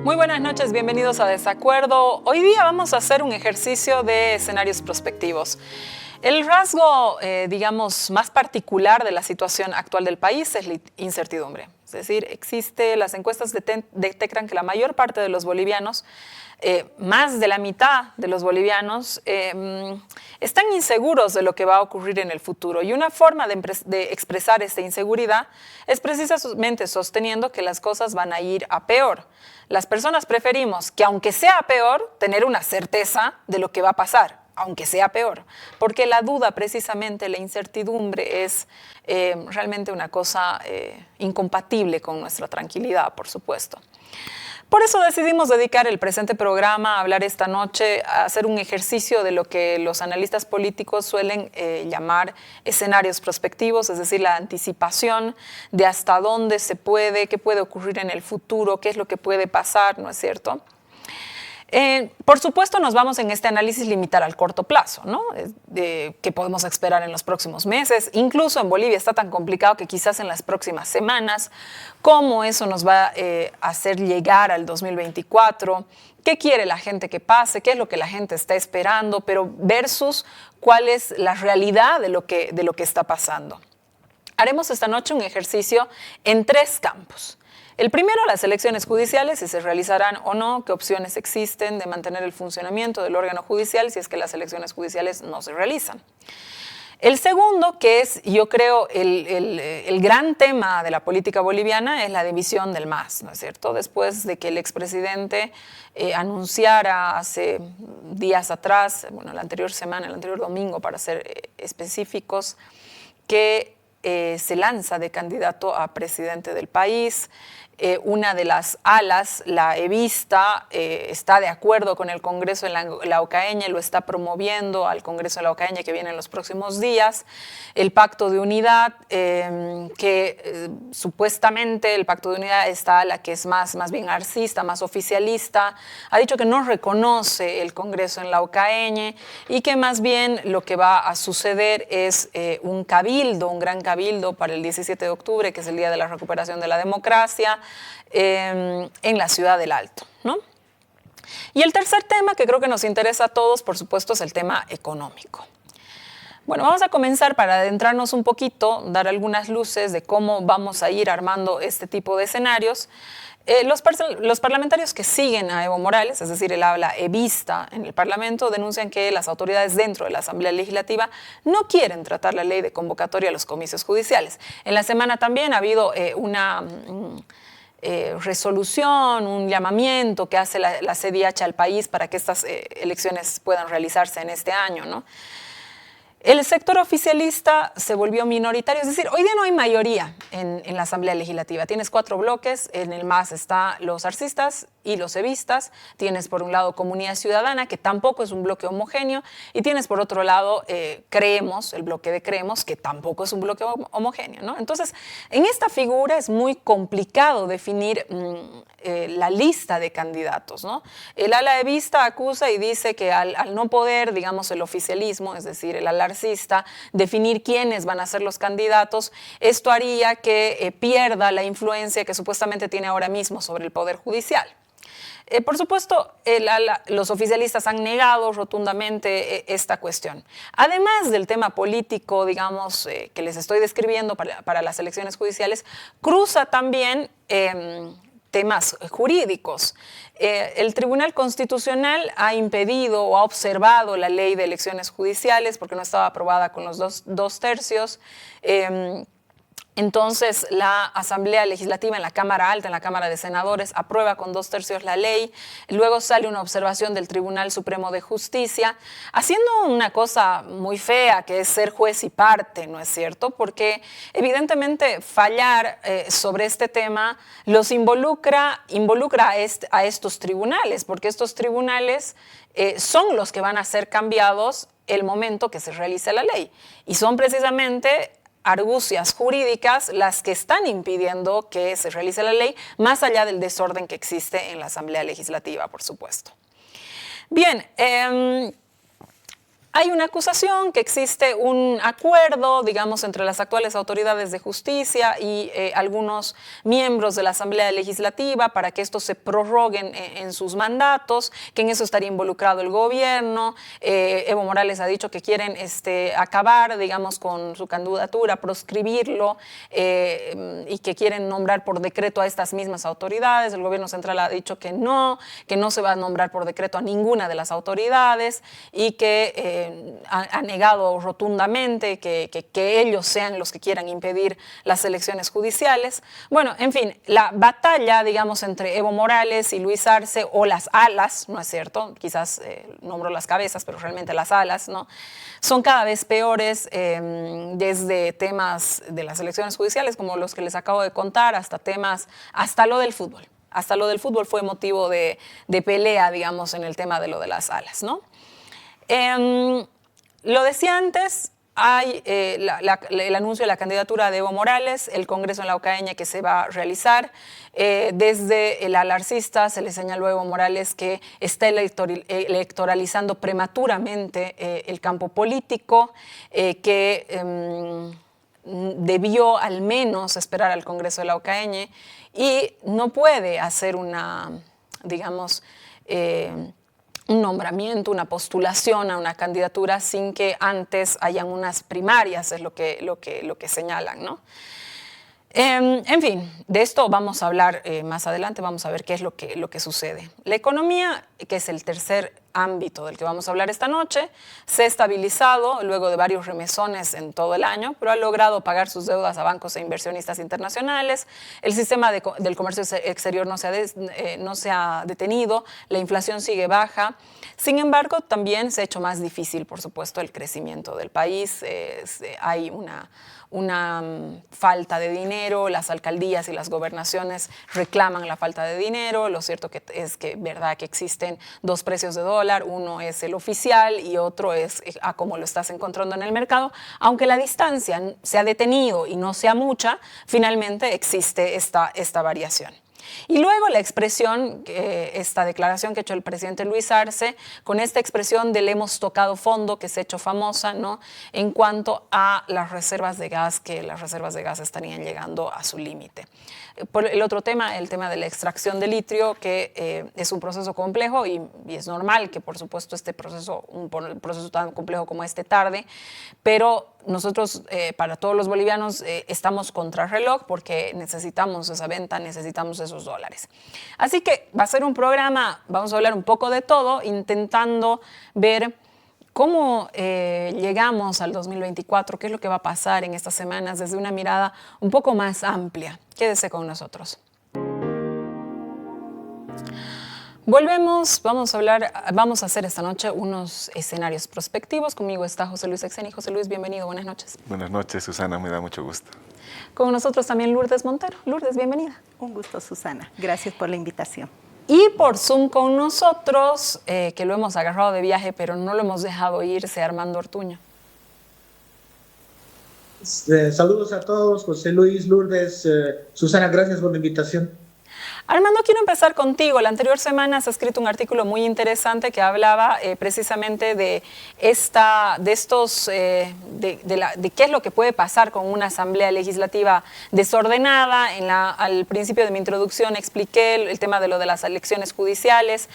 Muy buenas noches, bienvenidos a Desacuerdo. Hoy día vamos a hacer un ejercicio de escenarios prospectivos. El rasgo, digamos, más particular de la situación actual del país es la incertidumbre. Es decir, las encuestas detectan que la mayor parte de los bolivianos, más de la mitad de los bolivianos, están inseguros de lo que va a ocurrir en el futuro. Y una forma de expresar esta inseguridad es precisamente sosteniendo que las cosas van a ir a peor. Las personas preferimos que, aunque sea peor, tener una certeza de lo que va a pasar, aunque sea peor, porque la duda, precisamente la incertidumbre, es realmente una cosa incompatible con nuestra tranquilidad, por supuesto. Por eso decidimos dedicar el presente programa a hablar esta noche, a hacer un ejercicio de lo que los analistas políticos suelen llamar escenarios prospectivos, es decir, la anticipación de hasta dónde se puede, qué puede ocurrir en el futuro, qué es lo que puede pasar, ¿no es cierto? Por supuesto, nos vamos en este análisis limitar al corto plazo, ¿no? ¿Qué podemos esperar en los próximos meses? Incluso en Bolivia está tan complicado que quizás en las próximas semanas, cómo eso nos va a hacer llegar al 2024, qué quiere la gente que pase, qué es lo que la gente está esperando, pero versus cuál es la realidad de lo que está pasando. Haremos esta noche un ejercicio en 3 campos. El primero, las elecciones judiciales, si se realizarán o no, qué opciones existen de mantener el funcionamiento del órgano judicial si es que las elecciones judiciales no se realizan. El segundo, que es, yo creo, el gran tema de la política boliviana, es la división del MAS, ¿no es cierto? Después de que el expresidente anunciara hace días atrás, bueno, la anterior semana, el anterior domingo, para ser específicos, que se lanza de candidato a presidente del país. Una de las alas, la evista, está de acuerdo con el Congreso laucaeñe, lo está promoviendo al Congreso laucaeñe que viene en los próximos días. El Pacto de Unidad, supuestamente el Pacto de Unidad, esta ala que es más bien arcista, más oficialista, ha dicho que no reconoce el Congreso en laucaeñe y que más bien lo que va a suceder es un cabildo, un gran cabildo para el 17 de octubre, que es el Día de la Recuperación de la Democracia, en la Ciudad del Alto, ¿no? Y el tercer tema que creo que nos interesa a todos, por supuesto, es el tema económico. Bueno, vamos a comenzar para adentrarnos un poquito, dar algunas luces de cómo vamos a ir armando este tipo de escenarios. Los parlamentarios que siguen a Evo Morales, es decir, el habla evista en el Parlamento, denuncian que las autoridades dentro de la Asamblea Legislativa no quieren tratar la ley de convocatoria a los comicios judiciales. En la semana también ha habido una resolución, un llamamiento que hace la CEDIH al país para que estas elecciones puedan realizarse en este año, ¿no? El sector oficialista se volvió minoritario, es decir, hoy día no hay mayoría en la Asamblea Legislativa. Tienes 4 bloques, en el MAS están los arcistas y los evistas, tienes por un lado Comunidad Ciudadana, que tampoco es un bloque homogéneo, y tienes por otro lado Creemos, el bloque de Creemos, que tampoco es un bloque homogéneo, ¿no? Entonces, en esta figura es muy complicado definir la lista de candidatos, ¿no? El ala evista acusa y dice que al no poder, digamos, el oficialismo, es decir, el ala arcista, definir quiénes van a ser los candidatos, esto haría que pierda la influencia que supuestamente tiene ahora mismo sobre el Poder Judicial. Por supuesto, los oficialistas han negado rotundamente esta cuestión. Además del tema político, digamos, que les estoy describiendo para las elecciones judiciales, cruza también temas jurídicos. El Tribunal Constitucional ha impedido o ha observado la ley de elecciones judiciales porque no estaba aprobada con los dos tercios. Entonces, la Asamblea Legislativa en la Cámara Alta, en la Cámara de Senadores, aprueba con 2 tercios la ley. Luego sale una observación del Tribunal Supremo de Justicia, haciendo una cosa muy fea, que es ser juez y parte, ¿no es cierto? Porque evidentemente fallar sobre este tema los involucra a estos tribunales, porque estos tribunales son los que van a ser cambiados el momento que se realice la ley. Y son precisamente argucias jurídicas las que están impidiendo que se realice la ley, más allá del desorden que existe en la Asamblea Legislativa, por supuesto. Bien, hay una acusación que existe un acuerdo, digamos, entre las actuales autoridades de justicia y algunos miembros de la Asamblea Legislativa para que estos se prorroguen en sus mandatos, que en eso estaría involucrado el gobierno. Evo Morales ha dicho que quieren acabar, digamos, con su candidatura, proscribirlo y que quieren nombrar por decreto a estas mismas autoridades. El gobierno central ha dicho que no se va a nombrar por decreto a ninguna de las autoridades y que ha negado rotundamente que ellos sean los que quieran impedir las elecciones judiciales. Bueno, en fin, la batalla, digamos, entre Evo Morales y Luis Arce, o las alas, ¿no es cierto? Quizás nombro las cabezas, pero realmente las alas, ¿no? Son cada vez peores, desde temas de las elecciones judiciales, como los que les acabo de contar, hasta lo del fútbol. Hasta lo del fútbol fue motivo de pelea, digamos, en el tema de lo de las alas, ¿no? Lo decía antes, hay el anuncio de la candidatura de Evo Morales, el Congreso en la Ocaña que se va a realizar. Desde el alarcista se le señaló a Evo Morales que está electoralizando prematuramente el campo político, que debió al menos esperar al Congreso de la Ocaña y no puede hacer digamos, un nombramiento, una postulación a una candidatura sin que antes hayan unas primarias, es lo que señalan, ¿no? En fin, de esto vamos a hablar más adelante, vamos a ver qué es lo que sucede. La economía, que es el tercer ámbito del que vamos a hablar esta noche, se ha estabilizado luego de varios remesones en todo el año, pero ha logrado pagar sus deudas a bancos e inversionistas internacionales. El sistema del comercio exterior no se ha detenido, la inflación sigue baja. Sin embargo, también se ha hecho más difícil, por supuesto, el crecimiento del país. Hay una falta de dinero, las alcaldías y las gobernaciones reclaman la falta de dinero. Lo cierto es que verdad que existen dos precios de dólar, uno es el oficial y otro es a cómo lo estás encontrando en el mercado. Aunque la distancia se ha detenido y no sea mucha, finalmente existe esta variación. Y luego la expresión, esta declaración que ha hecho el presidente Luis Arce, con esta expresión del hemos tocado fondo, que se ha hecho famosa, ¿no?, en cuanto a las reservas de gas, que las reservas de gas estarían llegando a su límite. Por el otro tema, el tema de la extracción de litio, que es un proceso complejo y es normal que, por supuesto, un proceso tan complejo como este tarde, pero nosotros, para todos los bolivianos, estamos contra reloj porque necesitamos esa venta, necesitamos esos dólares. Así que va a ser un programa, vamos a hablar un poco de todo, intentando ver cómo llegamos al 2024, qué es lo que va a pasar en estas semanas desde una mirada un poco más amplia. Quédese con nosotros. Volvemos, vamos a hacer esta noche unos escenarios prospectivos. Conmigo está José Luis Exeni. José Luis, bienvenido, buenas noches. Buenas noches, Susana, me da mucho gusto. Con nosotros también Lourdes Montero. Lourdes, bienvenida. Un gusto, Susana. Gracias por la invitación. Y por Zoom con nosotros, que lo hemos agarrado de viaje, pero no lo hemos dejado irse, Armando Ortuño. Saludos a todos, José Luis, Lourdes, Susana, gracias por la invitación. Armando, quiero empezar contigo. La anterior semana has escrito un artículo muy interesante que hablaba precisamente de qué es lo que puede pasar con una asamblea legislativa desordenada. Al principio de mi introducción expliqué el tema de lo de las elecciones judiciales.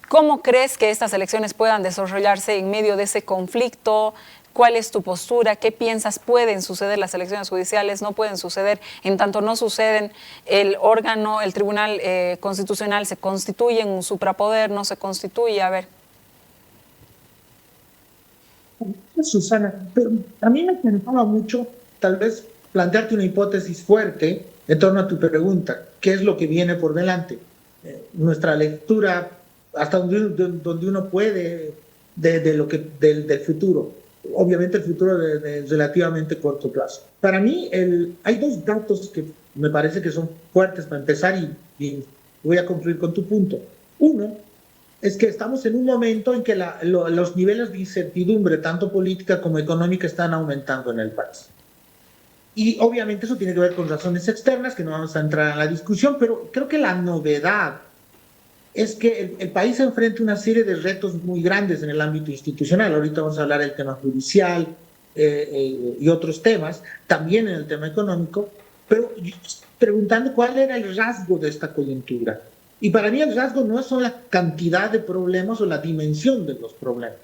¿Cómo crees que estas elecciones puedan desarrollarse en medio de ese conflicto? ¿Cuál es tu postura? ¿Qué piensas? ¿Pueden suceder las elecciones judiciales? ¿No pueden suceder? En tanto no suceden, el Tribunal Constitucional se constituye en un suprapoder, no se constituye. A ver. Susana, pero a mí me interesaba mucho tal vez plantearte una hipótesis fuerte en torno a tu pregunta. ¿Qué es lo que viene por delante? Nuestra lectura, hasta donde uno puede, del futuro. Obviamente el futuro de relativamente corto plazo. Para mí hay dos datos que me parece que son fuertes para empezar y voy a concluir con tu punto. Uno es que estamos en un momento en que los niveles de incertidumbre, tanto política como económica, están aumentando en el país. Y obviamente eso tiene que ver con razones externas, que no vamos a entrar en la discusión, pero creo que la novedad es que el país se enfrenta a una serie de retos muy grandes en el ámbito institucional. Ahorita vamos a hablar del tema judicial y otros temas, también en el tema económico, pero yo estoy preguntando cuál era el rasgo de esta coyuntura. Y para mí el rasgo no es solo la cantidad de problemas o la dimensión de los problemas,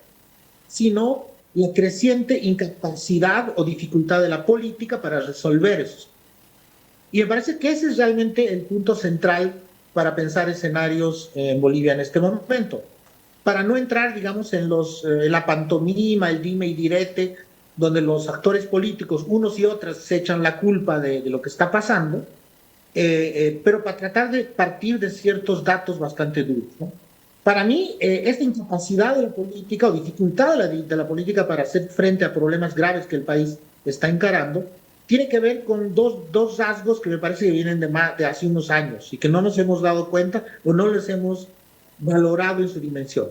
sino la creciente incapacidad o dificultad de la política para resolver eso. Y me parece que ese es realmente el punto central para pensar escenarios en Bolivia en este momento. Para no entrar, digamos, en la pantomima, el dime y direte, donde los actores políticos, unos y otras, se echan la culpa de lo que está pasando, pero para tratar de partir de ciertos datos bastante duros, ¿no? Para mí, esta incapacidad de la política o dificultad de la política para hacer frente a problemas graves que el país está encarando, tiene que ver con dos rasgos que me parece que vienen de hace unos años y que no nos hemos dado cuenta o no les hemos valorado en su dimensión.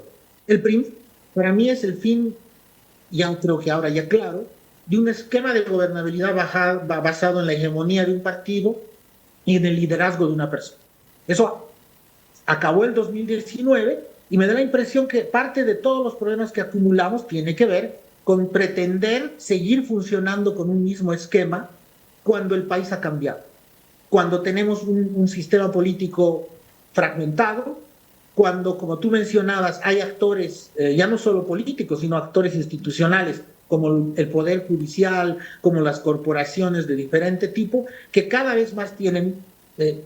El primero, para mí, es el fin, ya creo que ahora ya claro, de un esquema de gobernabilidad basado en la hegemonía de un partido y en el liderazgo de una persona. Eso acabó el 2019 y me da la impresión que parte de todos los problemas que acumulamos tiene que ver con pretender seguir funcionando con un mismo esquema cuando el país ha cambiado, cuando tenemos un sistema político fragmentado, cuando, como tú mencionabas, hay actores, ya no solo políticos, sino actores institucionales, como el Poder Judicial, como las corporaciones de diferente tipo, que cada vez más tienen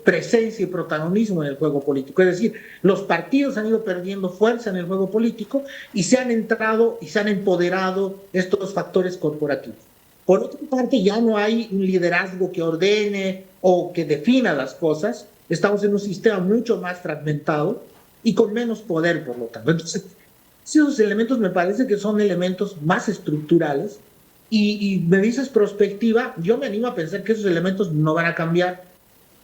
presencia y protagonismo en el juego político. Es decir, los partidos han ido perdiendo fuerza en el juego político y se han entrado y se han empoderado estos factores corporativos. Por otra parte, ya no hay un liderazgo que ordene o que defina las cosas. Estamos en un sistema mucho más fragmentado y con menos poder, por lo tanto. Entonces, esos elementos me parece que son elementos más estructurales y me dices prospectiva, yo me animo a pensar que esos elementos no van a cambiar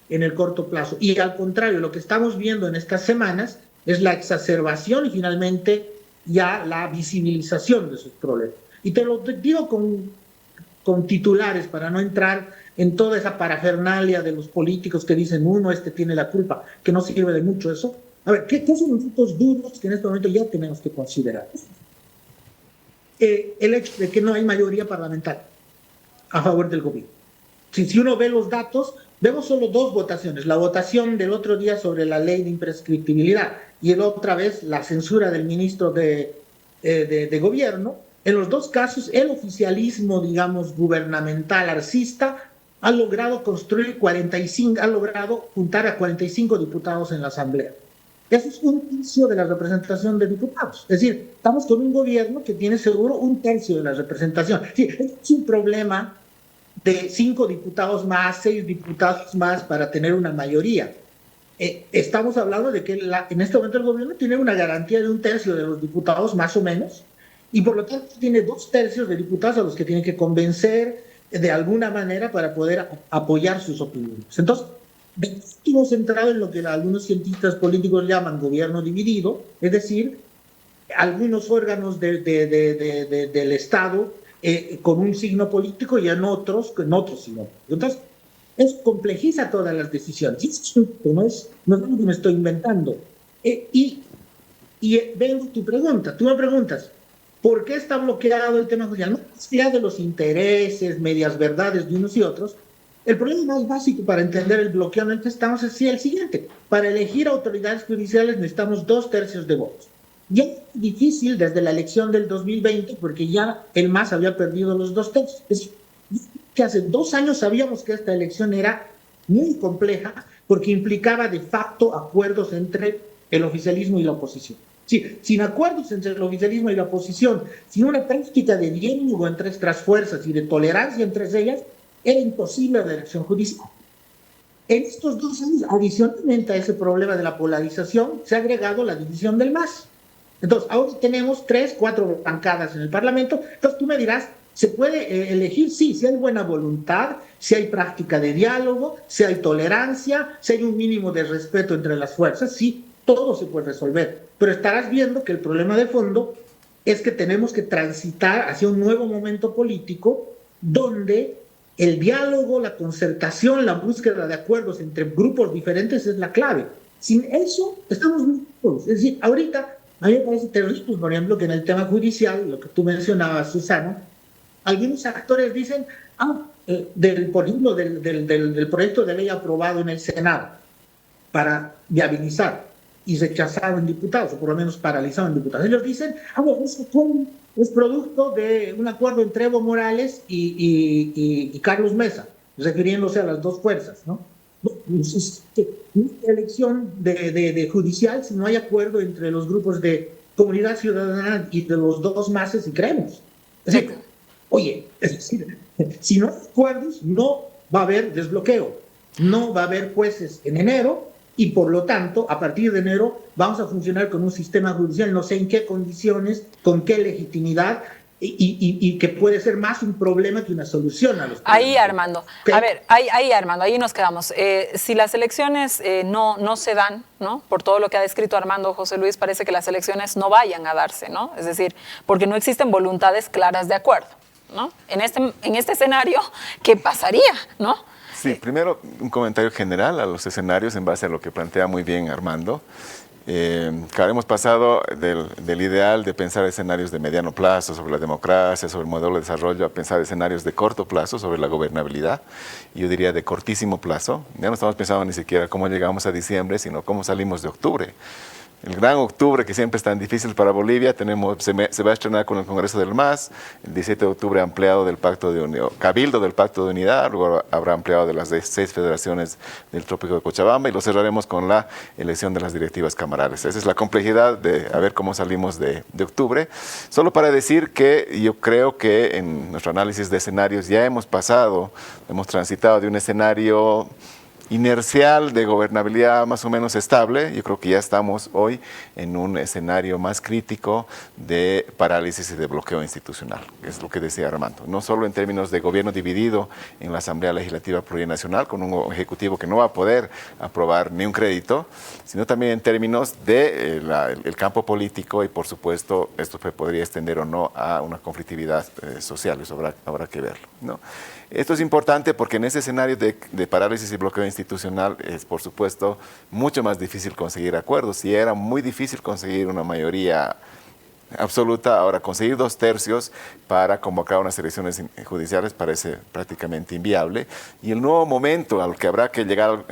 en el corto plazo. Y al contrario, lo que estamos viendo en estas semanas es la exacerbación y finalmente ya la visibilización de sus problemas. Y te lo digo con titulares para no entrar en toda esa parafernalia de los políticos que dicen uno, este tiene la culpa, que no sirve de mucho eso. A ver, ¿qué son los puntos duros que en este momento ya tenemos que considerar? El hecho de que no hay mayoría parlamentaria a favor del gobierno. Si uno ve los datos, vemos solo dos votaciones. La votación del otro día sobre la ley de imprescriptibilidad y la otra vez la censura del ministro de gobierno. En los dos casos, el oficialismo, digamos, gubernamental, arcista, ha logrado juntar a 45 diputados en la Asamblea. Eso es un tercio de la representación de diputados. Es decir, estamos con un gobierno que tiene seguro un tercio de la representación. Sí, es un problema de 5 diputados más, 6 diputados más para tener una mayoría. Estamos hablando de que en este momento el gobierno tiene una garantía de un tercio de los diputados más o menos, y por lo tanto tiene 2/3 de diputados a los que tiene que convencer de alguna manera para poder apoyar sus opiniones. Entonces, hemos entrado en lo que algunos cientistas políticos llaman gobierno dividido, es decir, algunos órganos del Estado con un signo político y en otros signo. Entonces, eso complejiza todas las decisiones. No es algo que me estoy inventando. Y vengo a tu pregunta. Tú me preguntas, ¿por qué está bloqueado el tema judicial? No más allá de los intereses, medias verdades de unos y otros. El problema más básico para entender el bloqueo en el que estamos es el siguiente. Para elegir autoridades judiciales necesitamos 2/3 de votos. Ya es difícil desde la elección del 2020 porque ya el MAS había perdido los 2/3. Es decir, que hace 2 años sabíamos que esta elección era muy compleja porque implicaba de facto acuerdos entre el oficialismo y la oposición. Sí, sin acuerdos entre el oficialismo y la oposición, sin una práctica de diálogo entre estas fuerzas y de tolerancia entre ellas, era imposible la elección judicial. En estos 2 años, adicionalmente a ese problema de la polarización, se ha agregado la división del MAS. Entonces, ahora tenemos 3, 4 bancadas en el Parlamento. Entonces, tú me dirás, ¿se puede elegir? Sí, si hay buena voluntad, si hay práctica de diálogo, si hay tolerancia, si hay un mínimo de respeto entre las fuerzas, sí, todo se puede resolver. Pero estarás viendo que el problema de fondo es que tenemos que transitar hacia un nuevo momento político donde el diálogo, la concertación, la búsqueda de acuerdos entre grupos diferentes es la clave. Sin eso, estamos muy actos. Es decir, ahorita a mí me parece terrible, por ejemplo, que en el tema judicial, lo que tú mencionabas, Susana, algunos actores dicen, por ejemplo, del proyecto de ley aprobado en el Senado para viabilizar y rechazado en diputados, o por lo menos paralizado en diputados. Ellos dicen, bueno, es producto de un acuerdo entre Evo Morales y Carlos Mesa, refiriéndose a las dos fuerzas, ¿no? Elección de judicial si no hay acuerdo entre los grupos de comunidad ciudadana y de los dos masas y creemos. Es decir, oye, es decir, si no hay acuerdos, no va a haber desbloqueo, no va a haber jueces en enero y por lo tanto, a partir de enero vamos a funcionar con un sistema judicial, no sé en qué condiciones, con qué legitimidad, y que puede ser más un problema que una solución a los problemas. Ahí, Armando. ¿Okay? A ver, Armando, ahí nos quedamos. Si las elecciones no se dan, ¿no? Por todo lo que ha descrito Armando, José Luis, parece que las elecciones no vayan a darse, ¿no? Es decir, porque no existen voluntades claras de acuerdo, ¿no? En este escenario, ¿qué pasaría, no? Sí, primero un comentario general a los escenarios en base a lo que plantea muy bien Armando. Claro, hemos pasado del ideal de pensar escenarios de mediano plazo sobre la democracia, sobre el modelo de desarrollo, a pensar escenarios de corto plazo sobre la gobernabilidad, y yo diría de cortísimo plazo. Ya no estamos pensando ni siquiera cómo llegamos a diciembre, sino cómo salimos de octubre. El gran octubre, que siempre es tan difícil para Bolivia, se va a estrenar con el Congreso del MAS, el 17 de octubre ampliado del Pacto de Unidad, Cabildo del Pacto de Unidad, luego habrá ampliado de las 6 federaciones del Trópico de Cochabamba, y lo cerraremos con la elección de las directivas camarales. Esa es la complejidad de a ver cómo salimos de octubre. Solo para decir que yo creo que en nuestro análisis de escenarios ya hemos transitado de un escenario inercial de gobernabilidad más o menos estable. Yo creo que ya estamos hoy en un escenario más crítico de parálisis y de bloqueo institucional, que es lo que decía Armando. No solo en términos de gobierno dividido en la Asamblea Legislativa Plurinacional, con un ejecutivo que no va a poder aprobar ni un crédito, sino también en términos de el campo político, y por supuesto esto se podría extender o no a una conflictividad social. Eso habrá que verlo, ¿no? Esto es importante porque en ese escenario de parálisis y bloqueo institucional es, por supuesto, mucho más difícil conseguir acuerdos. Si era muy difícil conseguir una mayoría absoluta, ahora conseguir 2/3 para convocar unas elecciones judiciales parece prácticamente inviable. Y el nuevo momento al que habrá que llegar,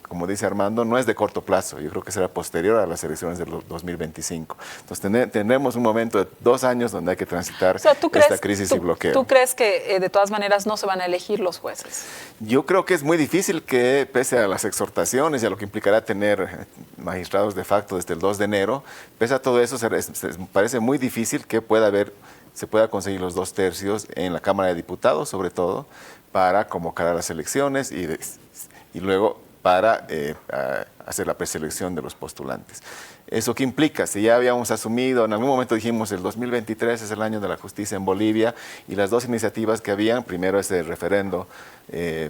como dice Armando, no es de corto plazo. Yo creo que será posterior a las elecciones del 2025. Entonces tendremos un momento de 2 años donde hay que transitar esta crisis y bloqueo. ¿Tú crees que de todas maneras no se van a elegir los jueces? Yo creo que es muy difícil que, pese a las exhortaciones y a lo que implicará tener magistrados de facto desde el 2 de enero, pese a todo eso, parece muy difícil que se pueda conseguir los 2/3 en la Cámara de Diputados, sobre todo, para convocar a las elecciones y luego para hacer la preselección de los postulantes. ¿Eso qué implica? Si ya habíamos asumido, en algún momento dijimos el 2023 es el año de la justicia en Bolivia, y las dos iniciativas que habían, primero ese referendo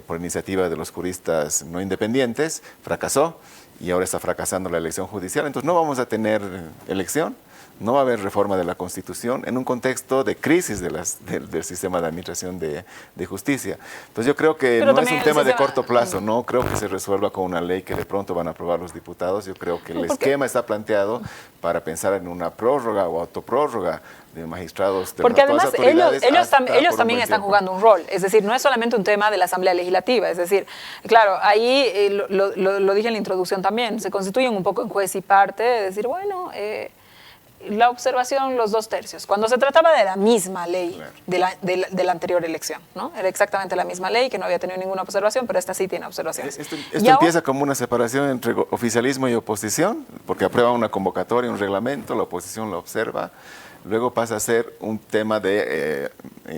por iniciativa de los juristas no independientes, fracasó, y ahora está fracasando la elección judicial. Entonces no vamos a tener elección, no va a haber reforma de la Constitución en un contexto de crisis del sistema de administración de justicia. Entonces yo creo que no es un tema de corto plazo, no creo que se resuelva con una ley que de pronto van a aprobar los diputados. Yo creo que el esquema está planteado para pensar en una prórroga o autoprórroga de magistrados de porque además ellos también están jugando un rol, es decir, no es solamente un tema de la Asamblea Legislativa, es decir, claro, ahí lo dije en la introducción también, se constituyen un poco en juez y parte, de decir, bueno, la observación, los 2/3. Cuando se trataba de la misma ley, claro, de la anterior elección, ¿no? Era exactamente la misma ley que no había tenido ninguna observación, pero esta sí tiene observaciones. Esto empieza como una separación entre oficialismo y oposición, porque aprueba una convocatoria, un reglamento, la oposición lo observa. Luego pasa a ser un tema de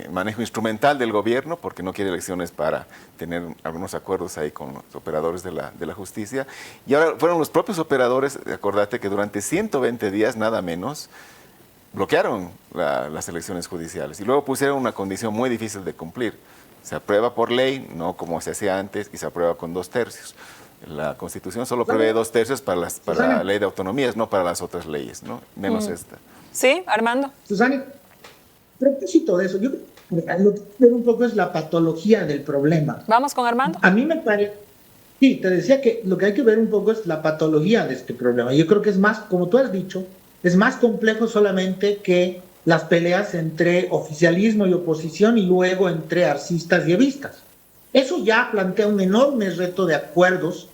manejo instrumental del gobierno, porque no quiere elecciones para tener algunos acuerdos ahí con los operadores de la justicia. Y ahora fueron los propios operadores, acordate que durante 120 días, nada menos, bloquearon las elecciones judiciales. Y luego pusieron una condición muy difícil de cumplir. Se aprueba por ley, no como se hacía antes, y se aprueba con 2/3. La Constitución solo prevé 2/3 para la ley de autonomías, no para las otras leyes, ¿no? Menos esta. Sí, Armando. Susana, a propósito de eso, yo lo que quiero ver un poco es la patología del problema. Vamos con Armando. A mí me parece, Sí, te decía que lo que hay que ver un poco es la patología de este problema. Yo creo que es más, como tú has dicho, es más complejo solamente que las peleas entre oficialismo y oposición y luego entre arcistas y evistas. Eso ya plantea un enorme reto de acuerdos,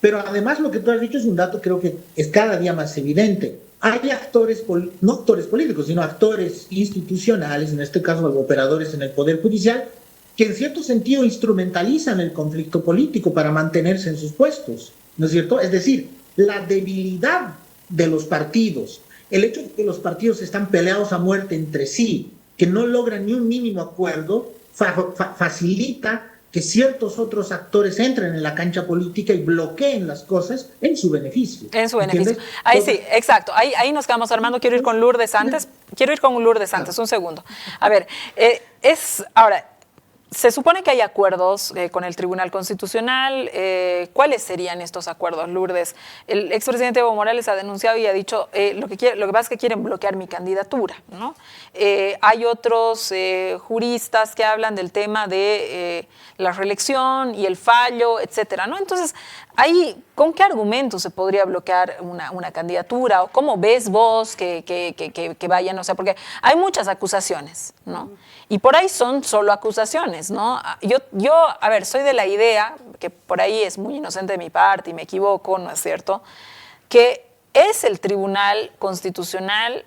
pero además lo que tú has dicho es un dato creo que es cada día más evidente. Hay actores, no actores políticos, sino actores institucionales, en este caso operadores en el Poder Judicial, que en cierto sentido instrumentalizan el conflicto político para mantenerse en sus puestos, ¿no es cierto? Es decir, la debilidad de los partidos, el hecho de que los partidos están peleados a muerte entre sí, que no logran ni un mínimo acuerdo, facilita que ciertos otros actores entren en la cancha política y bloqueen las cosas en su beneficio. En su beneficio. ¿Entiendes? Ahí sí, exacto. Ahí nos quedamos, Armando. Quiero ir con Lourdes antes. Un segundo. A ver, ahora, se supone que hay acuerdos con el Tribunal Constitucional. ¿Cuáles serían estos acuerdos, Lourdes? El expresidente Evo Morales ha denunciado y ha dicho lo que pasa es que quieren bloquear mi candidatura, ¿no? Hay otros juristas que hablan del tema de la reelección y el fallo, etcétera, ¿no? Entonces, ¿con qué argumentos se podría bloquear una candidatura? ¿O cómo ves vos que vayan? O sea, porque hay muchas acusaciones, ¿no? Y por ahí son solo acusaciones, ¿no? Yo, a ver, soy de la idea, que por ahí es muy inocente de mi parte y me equivoco, ¿no es cierto?, que es el Tribunal Constitucional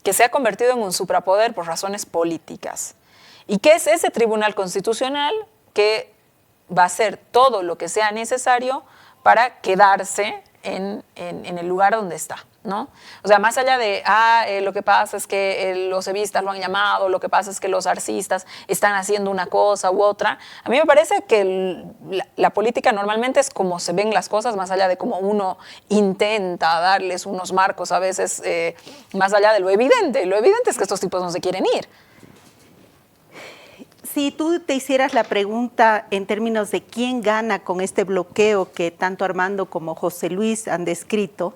que se ha convertido en un suprapoder por razones políticas. Y que es ese Tribunal Constitucional que va a hacer todo lo que sea necesario para quedarse en el lugar donde está, ¿no? O sea, más allá de, lo que pasa es que los evistas lo han llamado, lo que pasa es que los arcistas están haciendo una cosa u otra, a mí me parece que la política normalmente es como se ven las cosas, más allá de cómo uno intenta darles unos marcos a veces, más allá de lo evidente. Lo evidente es que estos tipos no se quieren ir. Si tú te hicieras la pregunta en términos de quién gana con este bloqueo que tanto Armando como José Luis han descrito,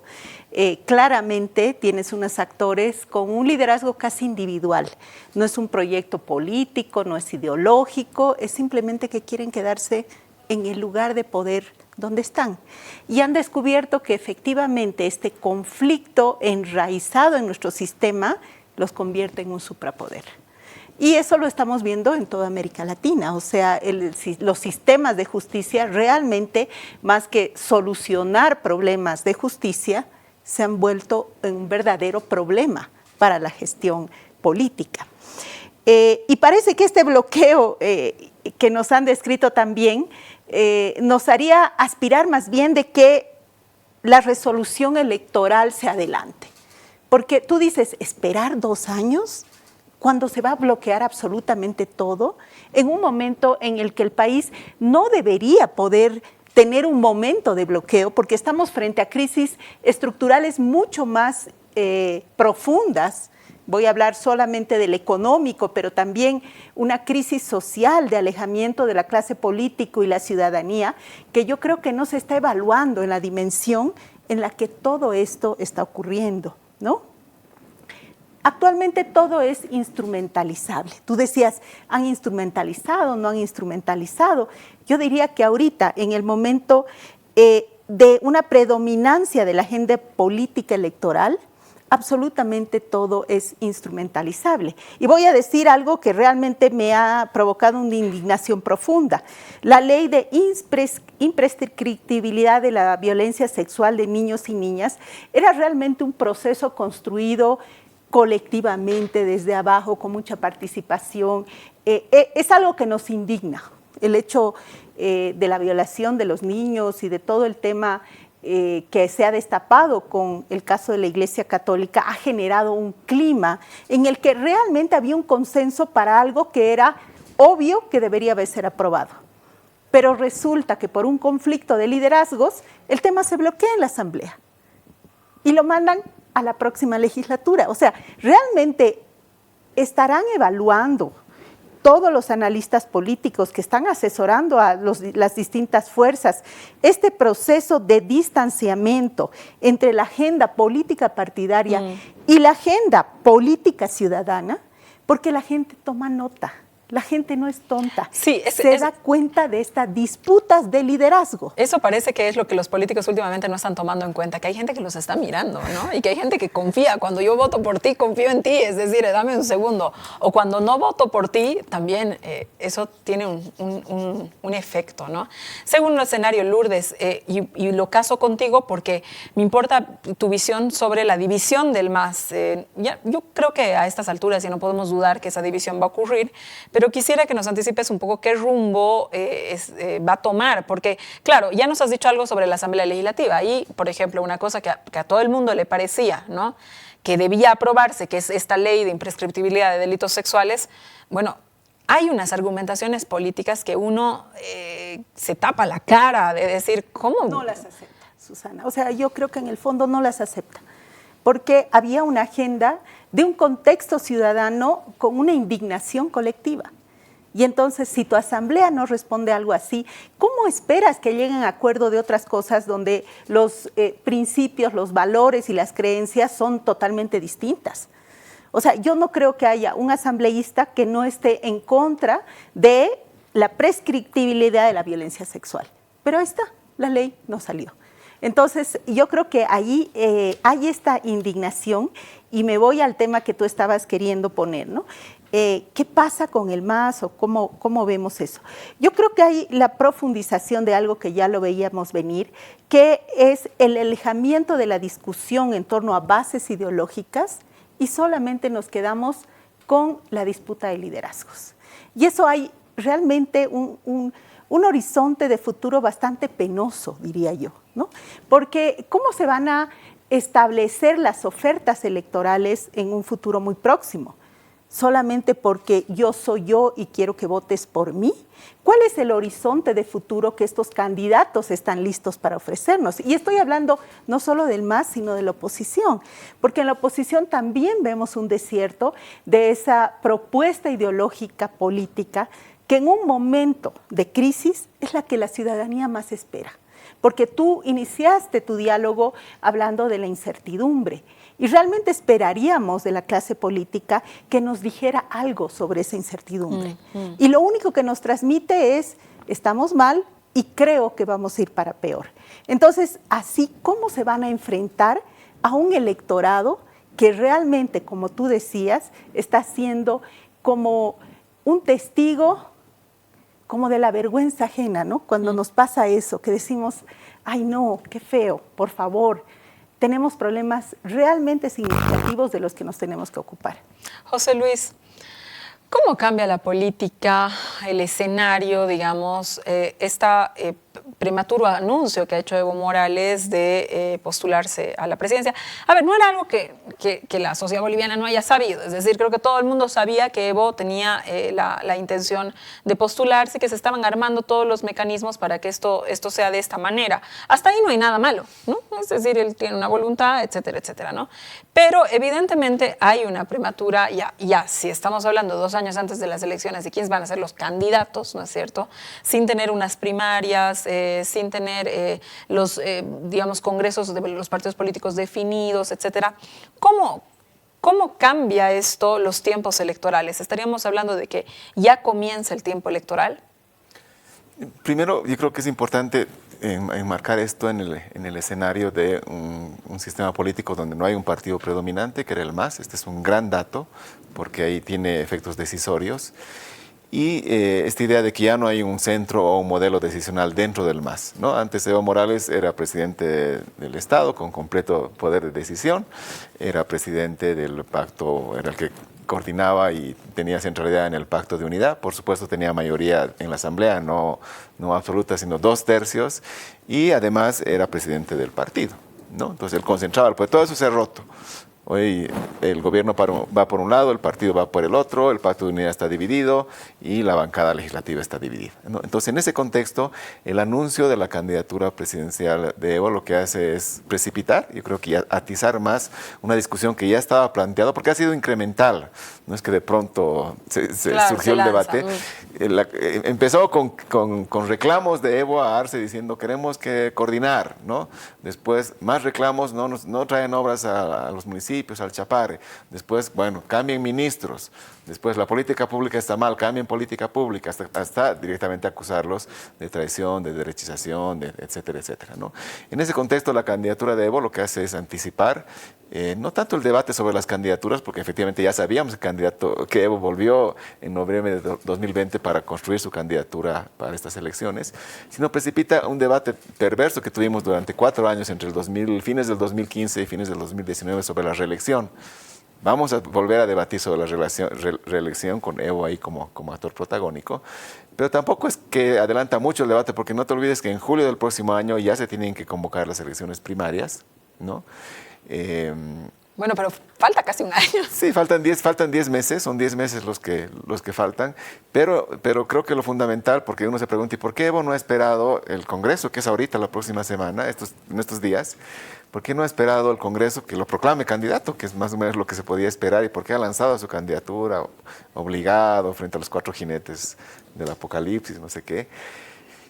claramente tienes unos actores con un liderazgo casi individual. No es un proyecto político, no es ideológico, es simplemente que quieren quedarse en el lugar de poder donde están. Y han descubierto que efectivamente este conflicto enraizado en nuestro sistema los convierte en un suprapoder. Y eso lo estamos viendo en toda América Latina, o sea, los sistemas de justicia realmente, más que solucionar problemas de justicia, se han vuelto un verdadero problema para la gestión política. Y parece que este bloqueo que nos han descrito también nos haría aspirar más bien de que la resolución electoral se adelante. Porque tú dices, ¿esperar 2 años? Cuando se va a bloquear absolutamente todo, en un momento en el que el país no debería poder tener un momento de bloqueo, porque estamos frente a crisis estructurales mucho más profundas. Voy a hablar solamente del económico, pero también una crisis social de alejamiento de la clase política y la ciudadanía, que yo creo que no se está evaluando en la dimensión en la que todo esto está ocurriendo, ¿no? Actualmente todo es instrumentalizable. Tú decías, ¿han instrumentalizado, no han instrumentalizado? Yo diría que ahorita, en el momento de una predominancia de la agenda política electoral, absolutamente todo es instrumentalizable. Y voy a decir algo que realmente me ha provocado una indignación profunda. La ley de imprescriptibilidad de la violencia sexual de niños y niñas era realmente un proceso construido colectivamente, desde abajo, con mucha participación. Es algo que nos indigna, el hecho de la violación de los niños y de todo el tema que se ha destapado con el caso de la Iglesia Católica, ha generado un clima en el que realmente había un consenso para algo que era obvio que debería haber sido aprobado. Pero resulta que por un conflicto de liderazgos, el tema se bloquea en la Asamblea y lo mandan a la próxima legislatura. O sea, realmente estarán evaluando todos los analistas políticos que están asesorando a las distintas fuerzas este proceso de distanciamiento entre la agenda política partidaria y la agenda política ciudadana, porque la gente toma nota. La gente no es tonta. Sí, se da cuenta de estas disputas de liderazgo. Eso parece que es lo que los políticos últimamente no están tomando en cuenta, que hay gente que los está mirando, ¿no? Y que hay gente que confía. Cuando yo voto por ti, confío en ti, es decir, dame un segundo. O cuando no voto por ti, también eso tiene un efecto, ¿no? Según el escenario, Lourdes, y lo caso contigo porque me importa tu visión sobre la división del MAS. Yo creo que a estas alturas ya no podemos dudar que esa división va a ocurrir, pero quisiera que nos anticipes un poco qué rumbo va a tomar, porque, claro, ya nos has dicho algo sobre la Asamblea Legislativa. Y, por ejemplo, una cosa que a todo el mundo le parecía, ¿no?, que debía aprobarse, que es esta ley de imprescriptibilidad de delitos sexuales. Bueno, hay unas argumentaciones políticas que uno se tapa la cara de decir, ¿cómo? No las acepta, Susana. O sea, yo creo que en el fondo no las acepta, porque había una agenda de un contexto ciudadano con una indignación colectiva. Y entonces, si tu asamblea no responde a algo así, ¿cómo esperas que lleguen a acuerdo de otras cosas donde los principios, los valores y las creencias son totalmente distintas? O sea, yo no creo que haya un asambleísta que no esté en contra de la prescriptibilidad de la violencia sexual. Pero ahí está, la ley no salió. Entonces, yo creo que ahí hay esta indignación y me voy al tema que tú estabas queriendo poner, ¿no? ¿Qué pasa con el MAS o cómo vemos eso? Yo creo que hay la profundización de algo que ya lo veíamos venir, que es el alejamiento de la discusión en torno a bases ideológicas y solamente nos quedamos con la disputa de liderazgos. Y eso hay realmente un horizonte de futuro bastante penoso, diría yo, ¿no? Porque ¿cómo se van a establecer las ofertas electorales en un futuro muy próximo? ¿Solamente porque yo soy yo y quiero que votes por mí? ¿Cuál es el horizonte de futuro que estos candidatos están listos para ofrecernos? Y estoy hablando no solo del MAS, sino de la oposición, porque en la oposición también vemos un desierto de esa propuesta ideológica política que en un momento de crisis es la que la ciudadanía más espera. Porque tú iniciaste tu diálogo hablando de la incertidumbre y realmente esperaríamos de la clase política que nos dijera algo sobre esa incertidumbre. Y lo único que nos transmite es, estamos mal y creo que vamos a ir para peor. Entonces, así, ¿cómo se van a enfrentar a un electorado que realmente, como tú decías, está siendo como un testigo como de la vergüenza ajena, ¿no? Cuando nos pasa eso, que decimos, ay no, qué feo, por favor, tenemos problemas realmente significativos de los que nos tenemos que ocupar. José Luis, ¿cómo cambia la política, el escenario, digamos, prematuro anuncio que ha hecho Evo Morales de postularse a la presidencia? A ver, no era algo que la sociedad boliviana no haya sabido, es decir, creo que todo el mundo sabía que Evo tenía la intención de postularse, que se estaban armando todos los mecanismos para que esto sea de esta manera. Hasta ahí no hay nada malo, ¿no? Es decir, él tiene una voluntad, etcétera, etcétera, ¿no? Pero evidentemente hay una prematura, ya si estamos hablando 2 años antes de las elecciones de quiénes van a ser los candidatos, ¿no es cierto? Sin tener unas primarias, sin tener los, digamos, congresos de los partidos políticos definidos, etcétera. ¿Cómo cambia esto los tiempos electorales? ¿Estaríamos hablando de que ya comienza el tiempo electoral? Primero, yo creo que es importante enmarcar esto en el escenario de un sistema político donde no hay un partido predominante, que era el MAS. Este es un gran dato, porque ahí tiene efectos decisorios. Y esta idea de que ya no hay un centro o un modelo decisional dentro del MAS, ¿no? Antes Evo Morales era presidente del Estado con completo poder de decisión, era presidente del pacto, era el que coordinaba y tenía centralidad en el pacto de unidad. Por supuesto tenía mayoría en la asamblea, no absoluta, sino 2/3, y además era presidente del partido, ¿no? Entonces él concentraba el poder. Todo eso se ha roto. Hoy el gobierno va por un lado, el partido va por el otro, el pacto de unidad está dividido y la bancada legislativa está dividida, ¿no? Entonces, en ese contexto, el anuncio de la candidatura presidencial de Evo lo que hace es precipitar, yo creo que ya atizar más una discusión que ya estaba planteada, porque ha sido incremental, no es que de pronto surgió el debate. Empezó con reclamos de Evo a Arce diciendo queremos que coordinar, ¿no? Después más reclamos, no traen obras a los municipios, municipios, al chaparre. Después, bueno, cambien ministros. Después, la política pública está mal, cambien política pública, hasta directamente acusarlos de traición, de derechización, etcétera, etcétera, ¿no? En ese contexto, la candidatura de Evo lo que hace es anticipar, no tanto el debate sobre las candidaturas, porque efectivamente ya sabíamos que Evo volvió en noviembre de 2020 para construir su candidatura para estas elecciones, sino precipita un debate perverso que tuvimos durante 4 años entre fines del 2015 y fines del 2019 sobre la reelección. Vamos a volver a debatir sobre la reelección con Evo ahí como actor protagónico, pero tampoco es que adelanta mucho el debate, porque no te olvides que en julio del próximo año ya se tienen que convocar las elecciones primarias, ¿no? Bueno, pero falta casi un año. Sí, faltan 10 meses, son 10 meses los que faltan, pero creo que lo fundamental, porque uno se pregunta, ¿y por qué Evo no ha esperado el Congreso, que es ahorita, la próxima semana, en estos días? ¿Por qué no ha esperado el Congreso que lo proclame candidato, que es más o menos lo que se podía esperar? ¿Y por qué ha lanzado su candidatura obligado frente a los 4 jinetes del apocalipsis, no sé qué?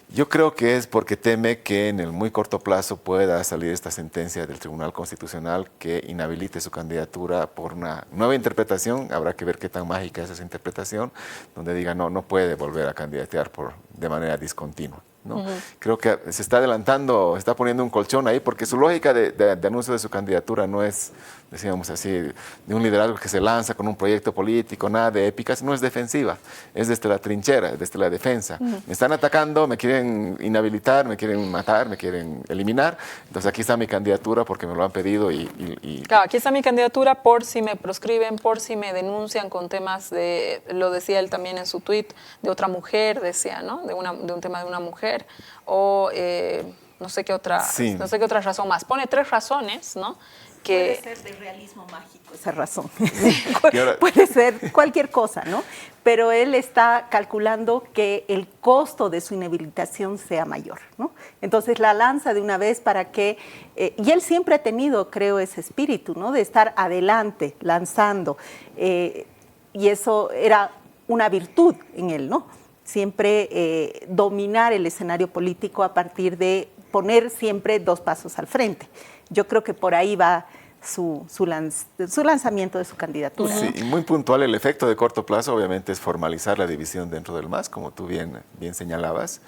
Yo creo que es porque teme que en el muy corto plazo pueda salir esta sentencia del Tribunal Constitucional que inhabilite su candidatura por una nueva interpretación. Habrá que ver qué tan mágica es esa interpretación, donde diga no puede volver a candidatear de manera discontinua, ¿no? Creo que se está adelantando, está poniendo un colchón ahí, porque su lógica de anuncio de su candidatura no es, decíamos así, de un liderazgo que se lanza con un proyecto político, nada de épicas, no es defensiva, es desde la trinchera, desde la defensa. Me están atacando, me quieren inhabilitar, me quieren matar, me quieren eliminar, entonces aquí está mi candidatura porque me lo han pedido Claro, aquí está mi candidatura por si me proscriben, por si me denuncian con temas de, lo decía él también en su tuit, de otra mujer, decía, ¿no? De un tema de una mujer, o no sé qué otra razón más. Pone 3 razones, ¿no? Puede ser de realismo mágico esa razón. Puede ser cualquier cosa, ¿no? Pero él está calculando que el costo de su inhabilitación sea mayor, ¿no? Entonces la lanza de una vez para que... y él siempre ha tenido, creo, ese espíritu, ¿no? De estar adelante, lanzando. Y eso era una virtud en él, ¿no? Siempre dominar el escenario político a partir de poner siempre 2 pasos al frente. Yo creo que por ahí va su lanzamiento de su candidatura. Sí, y muy puntual. El efecto de corto plazo obviamente es formalizar la división dentro del MAS, como tú bien señalabas.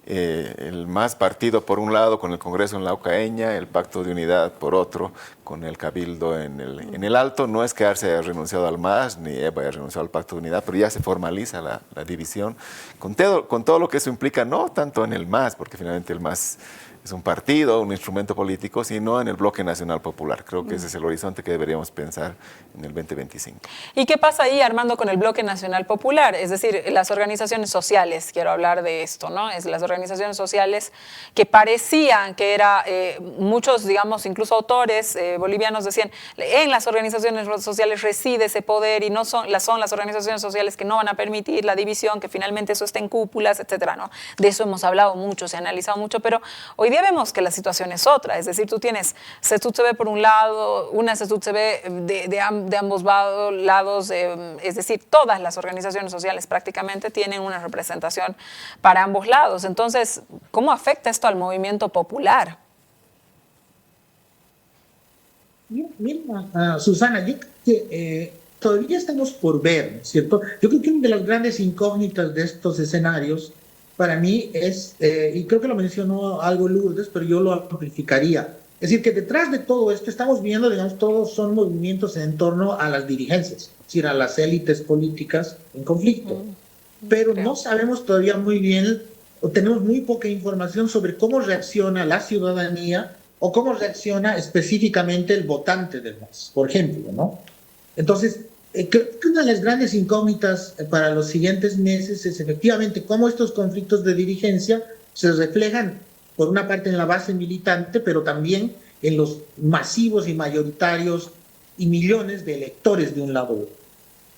El MAS partido por un lado con el Congreso en la Ocaeña, el Pacto de Unidad por otro, con el Cabildo en el Alto. No es que Arce haya renunciado al MAS, ni Evo haya renunciado al Pacto de Unidad, pero ya se formaliza la división, con todo lo que eso implica, no tanto en el MAS, porque finalmente el MAS es un partido, un instrumento político, sino en el Bloque Nacional Popular. Creo que ese es el horizonte que deberíamos pensar en el 2025. ¿Y qué pasa ahí, Armando, con el Bloque Nacional Popular? Es decir, las organizaciones sociales, quiero hablar de esto, ¿no? Es las organizaciones sociales que parecían que muchos, digamos, incluso autores bolivianos decían, en las organizaciones sociales reside ese poder y no son las organizaciones sociales que no van a permitir la división, que finalmente eso está en cúpulas, etcétera, ¿no? De eso hemos hablado mucho, se ha analizado mucho, pero hoy día vemos que la situación es otra, es decir, tú tienes CESUD-CB por un lado, una CESUD-CB de ambos lados, es decir, todas las organizaciones sociales prácticamente tienen una representación para ambos lados. Entonces, ¿cómo afecta esto al movimiento popular? Mira, Susana, yo creo que todavía estamos por ver, ¿cierto? Yo creo que una de las grandes incógnitas de estos escenarios para mí es, y creo que lo mencionó algo Lourdes, pero yo lo amplificaría. Es decir, que detrás de todo esto estamos viendo, digamos, todos son movimientos en torno a las dirigencias, es decir, a las élites políticas en conflicto. Pero no sabemos todavía muy bien, o tenemos muy poca información sobre cómo reacciona la ciudadanía o cómo reacciona específicamente el votante del MAS, por ejemplo, ¿no? Entonces, creo que una de las grandes incógnitas para los siguientes meses es efectivamente cómo estos conflictos de dirigencia se reflejan, por una parte, en la base militante, pero también en los masivos y mayoritarios y millones de electores de un lado u otro,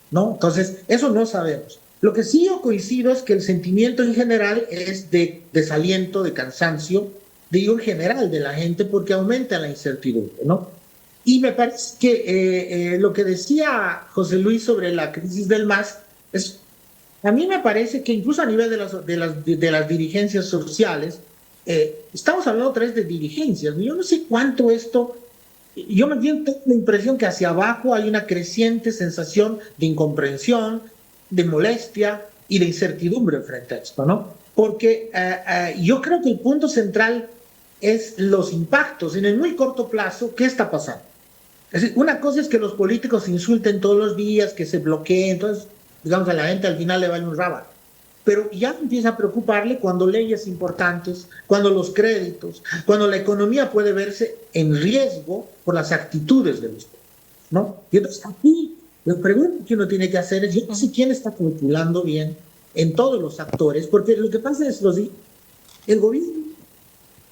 ¿no? Entonces, eso no sabemos. Lo que sí yo coincido es que el sentimiento en general es de desaliento, de cansancio, digo en general de la gente, porque aumenta la incertidumbre, ¿no? Y me parece que lo que decía José Luis sobre la crisis del MAS, a mí me parece que incluso a nivel de las dirigencias sociales, estamos hablando otra vez de dirigencias. Yo no sé cuánto esto yo me tengo la impresión que hacia abajo hay una creciente sensación de incomprensión, de molestia y de incertidumbre frente a esto, ¿no? Porque yo creo que el punto central es los impactos en el muy corto plazo. ¿Qué está pasando? Es decir, una cosa es que los políticos se insulten todos los días, que se bloqueen, entonces, digamos, a la gente al final le vale un rábano. Pero ya empieza a preocuparle cuando leyes importantes, cuando los créditos, cuando la economía puede verse en riesgo por las actitudes de los pueblos, ¿no? Y entonces aquí la pregunta que uno tiene que hacer es, yo no sé quién está calculando bien en todos los actores, porque lo que pasa es, el gobierno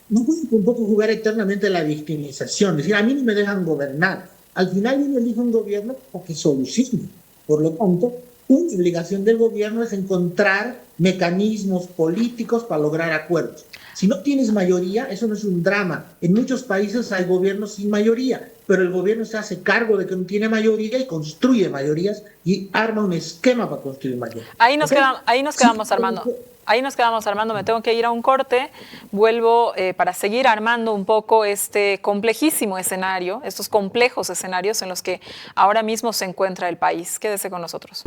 no puede tampoco jugar eternamente la victimización, es decir, a mí no me dejan gobernar. Al final uno elige un gobierno para que solucione. Por lo tanto, una obligación del gobierno es encontrar mecanismos políticos para lograr acuerdos. Si no tienes mayoría, eso no es un drama. En muchos países hay gobiernos sin mayoría, pero el gobierno se hace cargo de que no tiene mayoría y construye mayorías y arma un esquema para construir mayorías. Ahí nos quedamos, Armando. Ahí nos quedamos, Armando. Me tengo que ir a un corte. Vuelvo para seguir armando un poco este complejísimo escenario, estos complejos escenarios en los que ahora mismo se encuentra el país. Quédese con nosotros.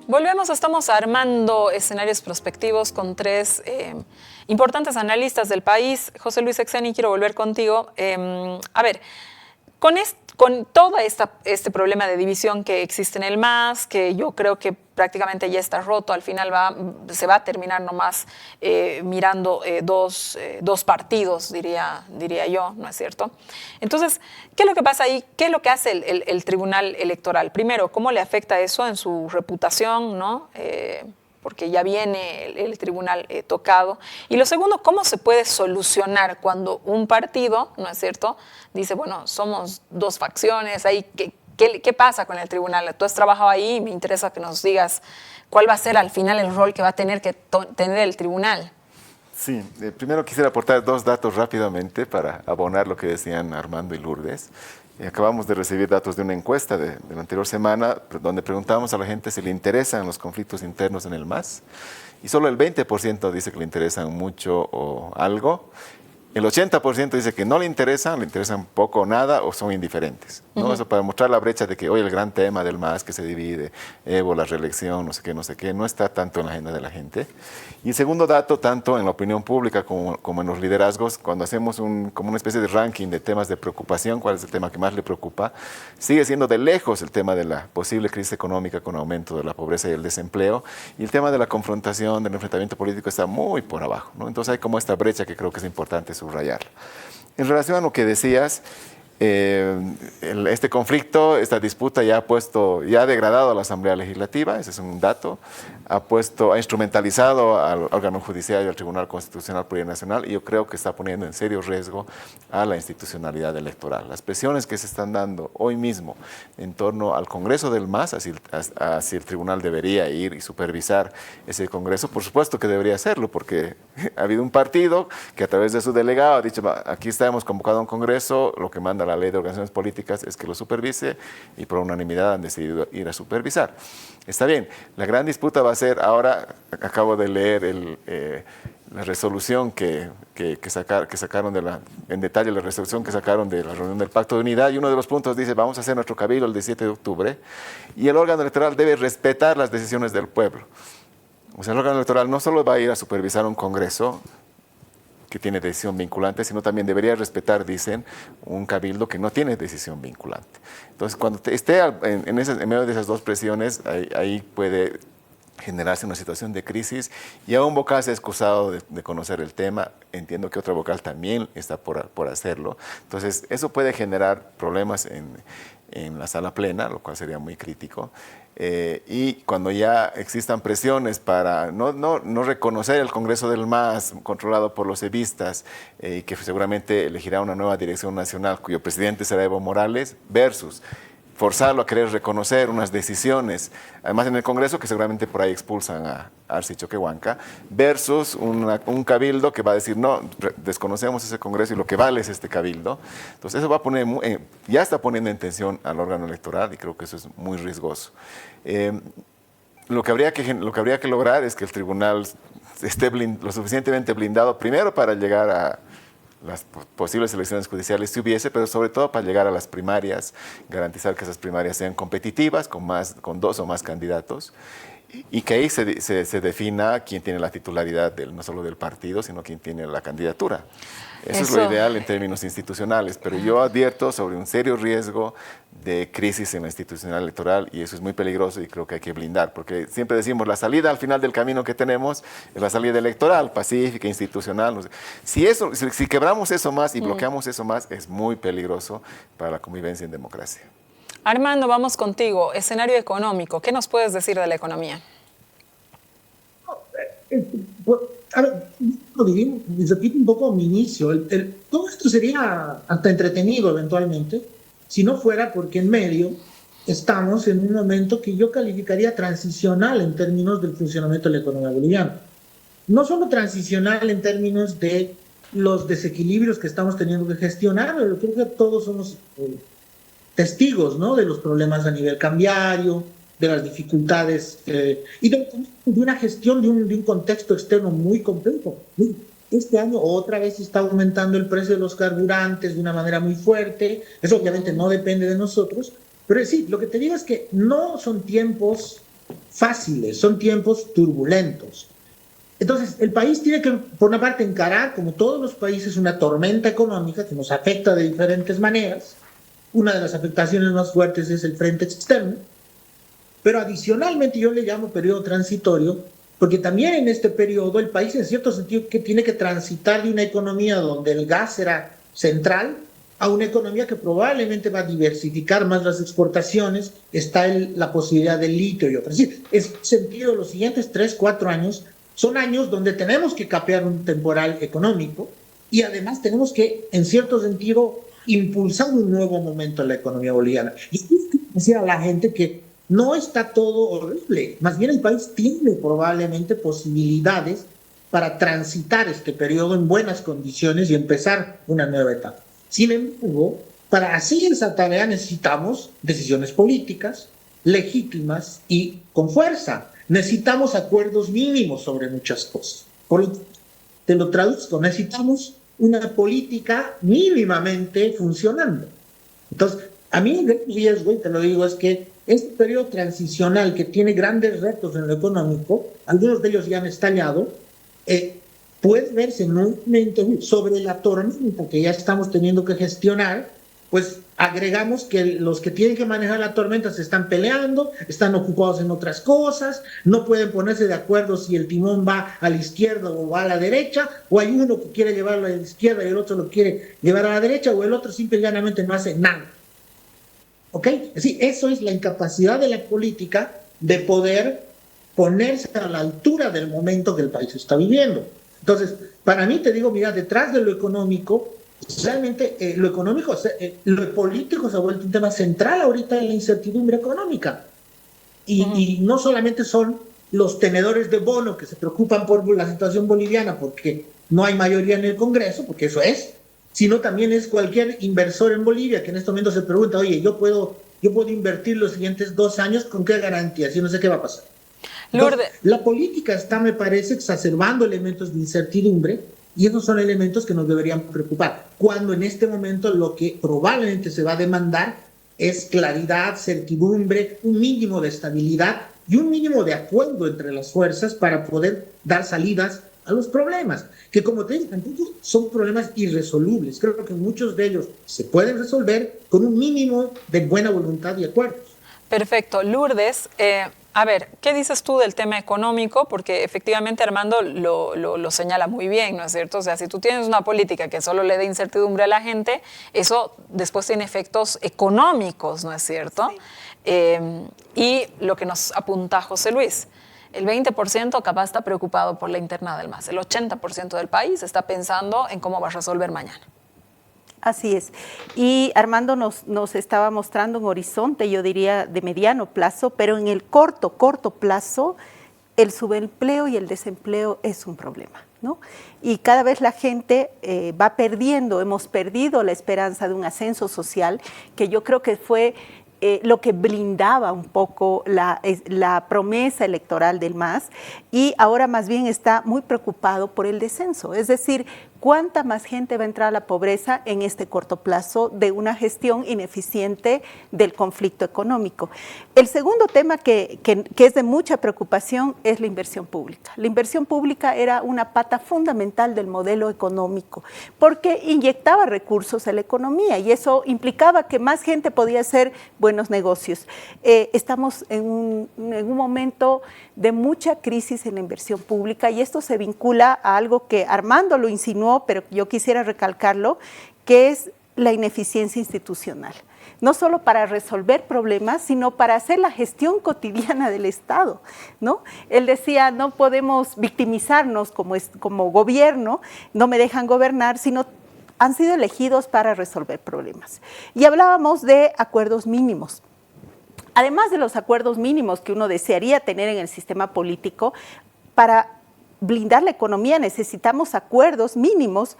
Volvemos, estamos armando escenarios prospectivos con tres importantes analistas del país. José Luis Exeni, quiero volver contigo. A ver, con todo este problema de división que existe en el MAS, que yo creo que prácticamente ya está roto, al final se va a terminar nomás mirando dos partidos, diría yo, ¿no es cierto? Entonces, ¿qué es lo que pasa ahí? ¿Qué es lo que hace el Tribunal Electoral? Primero, ¿cómo le afecta eso en su reputación, ¿no? Porque ya viene el tribunal tocado. Y lo segundo, ¿cómo se puede solucionar cuando un partido, ¿no es cierto?, dice, bueno, somos dos facciones, ahí, ¿qué pasa con el tribunal? Tú has trabajado ahí y me interesa que nos digas cuál va a ser al final el rol que va a tener que tener el tribunal. Sí, primero quisiera aportar dos datos rápidamente para abonar lo que decían Armando y Lourdes. Acabamos de recibir datos de una encuesta de la anterior semana donde preguntábamos a la gente si le interesan los conflictos internos en el MAS y solo el 20% dice que le interesan mucho o algo. El 80% dice que no le interesan poco o nada o son indiferentes, ¿no? Eso para mostrar la brecha de que hoy el gran tema del MAS que se divide, Evo, la reelección, no sé qué, no está tanto en la agenda de la gente. Y el segundo dato, tanto en la opinión pública como en los liderazgos, cuando hacemos como una especie de ranking de temas de preocupación, cuál es el tema que más le preocupa, sigue siendo de lejos el tema de la posible crisis económica con aumento de la pobreza y el desempleo, y el tema de la confrontación, del enfrentamiento político está muy por abajo, ¿no? Entonces hay como esta brecha que creo que es importante subrayarla. En relación a lo que decías, este conflicto, esta disputa ya ha degradado a la Asamblea Legislativa, ese es un dato, ha instrumentalizado al órgano judicial y al Tribunal Constitucional Plurinacional, y yo creo que está poniendo en serio riesgo a la institucionalidad electoral. Las presiones que se están dando hoy mismo en torno al Congreso del MAS, si el tribunal debería ir y supervisar ese Congreso, por supuesto que debería hacerlo, porque ha habido un partido que a través de su delegado ha dicho, aquí hemos convocado a un Congreso, lo que manda la ley de organizaciones políticas es que lo supervise, y por unanimidad han decidido ir a supervisar. Está bien, la gran disputa va a ser, ahora acabo de leer la resolución que sacaron en detalle la resolución que sacaron de la reunión del Pacto de Unidad, y uno de los puntos dice, vamos a hacer nuestro cabildo el 17 de octubre, y el órgano electoral debe respetar las decisiones del pueblo. O sea, el órgano electoral no solo va a ir a supervisar un Congreso que tiene decisión vinculante, sino también debería respetar, dicen, un cabildo que no tiene decisión vinculante. Entonces, cuando esté en medio de esas dos presiones, ahí puede generarse una situación de crisis, y a un vocal se ha excusado de conocer el tema. Entiendo que otro vocal también está por hacerlo. Entonces, eso puede generar problemas en la sala plena, lo cual sería muy crítico. Y cuando ya existan presiones para no reconocer el Congreso del MAS controlado por los evistas, que seguramente elegirá una nueva dirección nacional cuyo presidente será Evo Morales, versus forzarlo a querer reconocer unas decisiones, además en el Congreso, que seguramente por ahí expulsan a Arsi Choquehuanca, versus un cabildo que va a decir, no, desconocemos ese Congreso y lo que vale es este cabildo. Entonces eso va a poner, ya está poniendo en tensión al órgano electoral, y creo que eso es muy riesgoso. Lo que habría que lograr es que el tribunal esté lo suficientemente blindado, primero para llegar las posibles elecciones judiciales si hubiese, pero sobre todo para llegar a las primarias, garantizar que esas primarias sean competitivas, con 2 o más candidatos, y que ahí se defina quién tiene la titularidad no solo del partido, sino quién tiene la candidatura. Eso es lo ideal en términos institucionales, pero yo advierto sobre un serio riesgo de crisis en la institucional electoral y eso es muy peligroso y creo que hay que blindar, porque siempre decimos la salida al final del camino que tenemos es la salida electoral, pacífica, institucional. No sé. Si quebramos eso más y bloqueamos eso más, es muy peligroso para la convivencia en democracia. Armando, vamos contigo. Escenario económico. ¿Qué nos puedes decir de la economía? A ver, lo digo, repito un poco mi inicio. Todo esto sería hasta entretenido eventualmente, si no fuera porque en medio estamos en un momento que yo calificaría transicional en términos del funcionamiento de la economía boliviana. No solo transicional en términos de los desequilibrios que estamos teniendo que gestionar, pero creo que todos somos testigos, ¿no?, de los problemas a nivel cambiario, de las dificultades y de una gestión de un contexto externo muy complejo. Este año otra vez está aumentando el precio de los carburantes de una manera muy fuerte. Eso obviamente no depende de nosotros, pero sí, lo que te digo es que no son tiempos fáciles, son tiempos turbulentos. Entonces, el país tiene que, por una parte, encarar, como todos los países, una tormenta económica que nos afecta de diferentes maneras. Una de las afectaciones más fuertes es el frente externo, pero adicionalmente yo le llamo periodo transitorio, porque también en este periodo el país en cierto sentido que tiene que transitar de una economía donde el gas era central a una economía que probablemente va a diversificar más las exportaciones, está la posibilidad del litio y otras. En ese sentido, los siguientes 3, 4 años son años donde tenemos que capear un temporal económico y además tenemos que, en cierto sentido, impulsar un nuevo momento en la economía boliviana. Y quiero decir a la gente que no está todo horrible, más bien el país tiene probablemente posibilidades para transitar este periodo en buenas condiciones y empezar una nueva etapa. Sin embargo, para hacer esa tarea necesitamos decisiones políticas legítimas y con fuerza. Necesitamos acuerdos mínimos sobre muchas cosas. Te lo traduzco, necesitamos una política mínimamente funcionando. Entonces, a mí el gran riesgo, y te lo digo, es que este periodo transicional que tiene grandes retos en lo económico, algunos de ellos ya han estallado, puede verse nuevamente sobre la tormenta que ya estamos teniendo que gestionar, pues agregamos que los que tienen que manejar la tormenta se están peleando, están ocupados en otras cosas, no pueden ponerse de acuerdo si el timón va a la izquierda o va a la derecha, o hay uno que quiere llevarlo a la izquierda y el otro lo quiere llevar a la derecha, o el otro simple y llanamente no hace nada. ¿Ok? Sí, eso es la incapacidad de la política de poder ponerse a la altura del momento que el país está viviendo. Entonces, para mí, te digo, mira, detrás de lo económico, realmente lo económico, lo político se ha vuelto un tema central ahorita en la incertidumbre económica. Y no solamente son los tenedores de bono que se preocupan por la situación boliviana porque no hay mayoría en el Congreso, porque eso es, sino también es cualquier inversor en Bolivia que en este momento se pregunta, oye, yo puedo invertir los siguientes 2 años, ¿con qué garantías? Yo no sé qué va a pasar. Entonces, la política está, me parece, exacerbando elementos de incertidumbre y esos son elementos que nos deberían preocupar. Cuando en este momento lo que probablemente se va a demandar es claridad, certidumbre, un mínimo de estabilidad y un mínimo de acuerdo entre las fuerzas para poder dar salidas a los problemas, que como te digo, son problemas irresolubles. Creo que muchos de ellos se pueden resolver con un mínimo de buena voluntad y acuerdos. Perfecto. Lourdes, a ver, ¿qué dices tú del tema económico? Porque efectivamente Armando lo señala muy bien, ¿no es cierto? O sea, si tú tienes una política que solo le dé incertidumbre a la gente, eso después tiene efectos económicos, ¿no es cierto? Sí. Y lo que nos apunta José Luis, el 20% capaz está preocupado por la interna del MAS, el 80% del país está pensando en cómo va a resolver mañana. Así es. Y Armando nos estaba mostrando un horizonte, yo diría, de mediano plazo, pero en el corto plazo, el subempleo y el desempleo es un problema, ¿no? Y cada vez la gente va perdiendo, hemos perdido la esperanza de un ascenso social, que yo creo que fue lo que blindaba un poco la promesa electoral del MAS, y ahora más bien está muy preocupado por el descenso. Es decir, ¿cuánta más gente va a entrar a la pobreza en este corto plazo de una gestión ineficiente del conflicto económico? El segundo tema que es de mucha preocupación es la inversión pública. La inversión pública era una pata fundamental del modelo económico porque inyectaba recursos a la economía y eso implicaba que más gente podía hacer buenos negocios. Estamos en un momento de mucha crisis en la inversión pública y esto se vincula a algo que Armando lo insinuó, pero yo quisiera recalcarlo, que es la ineficiencia institucional. No solo para resolver problemas, sino para hacer la gestión cotidiana del Estado, ¿no? Él decía, no podemos victimizarnos como gobierno, no me dejan gobernar, sino han sido elegidos para resolver problemas. Y hablábamos de acuerdos mínimos. Además de los acuerdos mínimos que uno desearía tener en el sistema político, para blindar la economía necesitamos acuerdos mínimos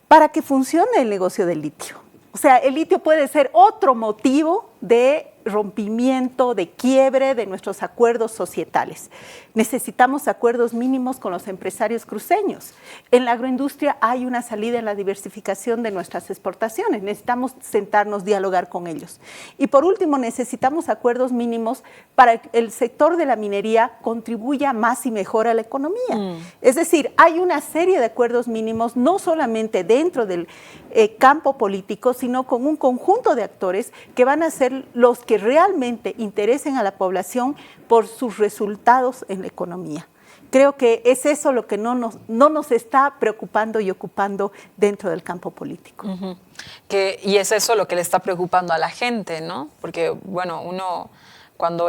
para que funcione el negocio del litio. O sea, el litio puede ser otro motivo de rompimiento, de quiebre de nuestros acuerdos societales. Necesitamos acuerdos mínimos con los empresarios cruceños. En la agroindustria hay una salida en la diversificación de nuestras exportaciones. Necesitamos sentarnos, dialogar con ellos. Y por último, necesitamos acuerdos mínimos para que el sector de la minería contribuya más y mejor a la economía. Es decir, hay una serie de acuerdos mínimos, no solamente dentro del campo político, sino con un conjunto de actores que van a ser los que realmente interesen a la población por sus resultados en la economía. Creo que es eso lo que no nos está preocupando y ocupando dentro del campo político. Y es eso lo que le está preocupando a la gente, ¿no? Porque, bueno, uno cuando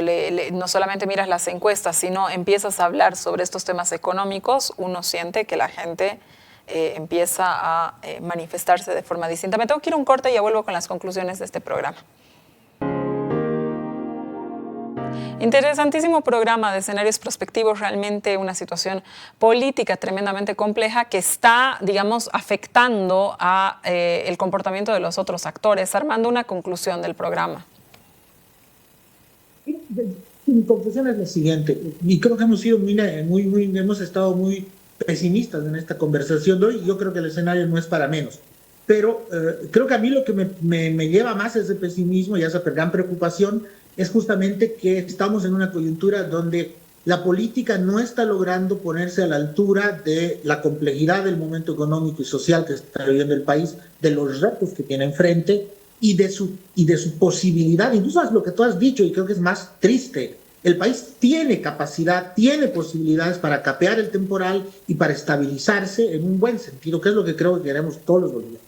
no solamente miras las encuestas, sino empiezas a hablar sobre estos temas económicos, uno siente que la gente empieza a manifestarse de forma distinta. Me tengo que ir a un corte y ya vuelvo con las conclusiones de este programa. Interesantísimo programa de escenarios prospectivos, realmente una situación política tremendamente compleja que está, digamos, afectando a el comportamiento de los otros actores. Armando, una conclusión del programa. Mi conclusión es la siguiente, y creo que hemos estado muy pesimistas en esta conversación de hoy, y yo creo que el escenario no es para menos. Pero creo que a mí lo que me lleva más a ese pesimismo y a esa gran preocupación es justamente que estamos en una coyuntura donde la política no está logrando ponerse a la altura de la complejidad del momento económico y social que está viviendo el país, de los retos que tiene enfrente y de su posibilidad, incluso es lo que tú has dicho y creo que es más triste. El país tiene capacidad, tiene posibilidades para capear el temporal y para estabilizarse en un buen sentido, que es lo que creo que queremos todos los bolivianos.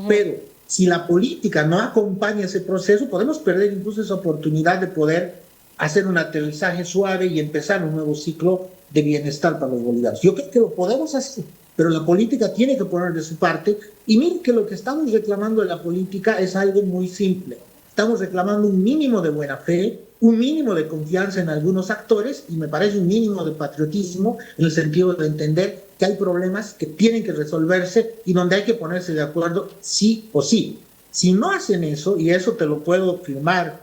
Pero si la política no acompaña ese proceso, podemos perder incluso esa oportunidad de poder hacer un aterrizaje suave y empezar un nuevo ciclo de bienestar para los bolivianos. Yo creo que lo podemos hacer, pero la política tiene que poner de su parte. Y miren que lo que estamos reclamando de la política es algo muy simple. Estamos reclamando un mínimo de buena fe, un mínimo de confianza en algunos actores y me parece un mínimo de patriotismo en el sentido de entender que hay problemas que tienen que resolverse y donde hay que ponerse de acuerdo sí o sí. Si no hacen eso, y eso te lo puedo firmar,